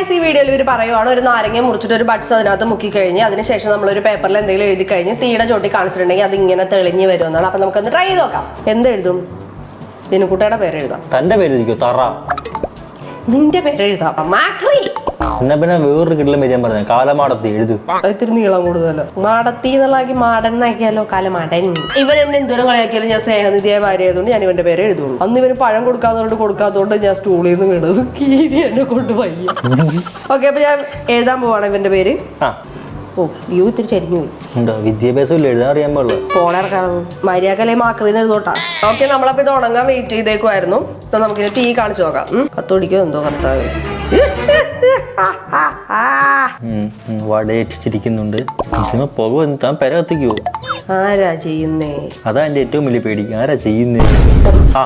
Guys, ഈ വീഡിയോയിൽ ഇവർ പറയുവാണ് ഒരു നാരങ്ങ മുറിച്ചിട്ട് ഒരു ബഡ്സ് അതിനകത്ത് മുക്കി കഴിഞ്ഞ് അതിനുശേഷം നമ്മളൊരു പേപ്പറിൽ എന്തെങ്കിലും എഴുതി കഴിഞ്ഞ് തീയുടെ ചോട്ടി കാണിച്ചിട്ടുണ്ടെങ്കിൽ അത് ഇങ്ങനെ തെളിഞ്ഞ് വരുമെന്നാണ്. അപ്പൊ നമുക്കൊന്ന് ട്രൈ ചെയ്ത് നോക്കാം. എന്തെഴുതും? ദിനുക്കുട്ടയുടെ പേര് എഴുതാം. തന്റെ പേര് എഴുതിക്കോ. തറ. നിന്റെ പേര് എഴുതാം. മാക്രി. എന്നാ പിന്നെ വേറൊരു കിടലും വരാൻ പറഞ്ഞ കാലമാടത്തി എഴുതു. ഇത്തിരി നീളം കൂടുതലോ. മാടത്തി എന്നുള്ളതാക്കി മാടൻ എന്നാക്കിയാലോ. കാലമാടൻ. ഇവൻ എന്നെ എന്തോരം കളിയാക്കിയാലും ഞാൻ സ്നേഹനിധിയായ ഭാര്യ ആയതുകൊണ്ട് ഞാൻ ഇവന്റെ പേര് എഴുതുള്ളൂ. അന്ന് ഇവന് പഴം കൊടുക്കാത്തതുകൊണ്ട് ഞാൻ സ്റ്റൂളിൽ നിന്ന് വീണത്. കീരി എന്നെ കൊണ്ട് വയ്യ. ഓക്കെ, അപ്പൊ ഞാൻ എഴുതാൻ പോവാണ് ഇവന്റെ പേര്. ഓ, യു ഇത്തിരി ചരിഞ്ഞു പോയി. വിദ്യാഭ്യാസം എഴുതാൻ അറിയാൻ പാടില്ല. പോളിറക്കാണ് മര്യാദക്കല്ലേ മാക്രീന്ന് എഴുതോട്ടാ. ഓക്കെ, നമ്മളപ്പോ ഇത് ഉണങ്ങാൻ വെയിറ്റ് ചെയ്തേക്കുമായിരുന്നു. ഇപ്പൊ നമുക്കിത് തീ കാണിച്ചു നോക്കാം. കത്തോടിക്കോ എന്തോ കർത്താവ്. വടയറ്റിച്ചിരിക്കുന്നുണ്ട്. പുക വന്ന് താൻ പെര കത്തിക്കുവോ? ആരാ ചെയ്യുന്നേ? അതാ എന്റെ ഏറ്റവും വലിയ പേടി. ആരാ ചെയ്യുന്നേ? ആ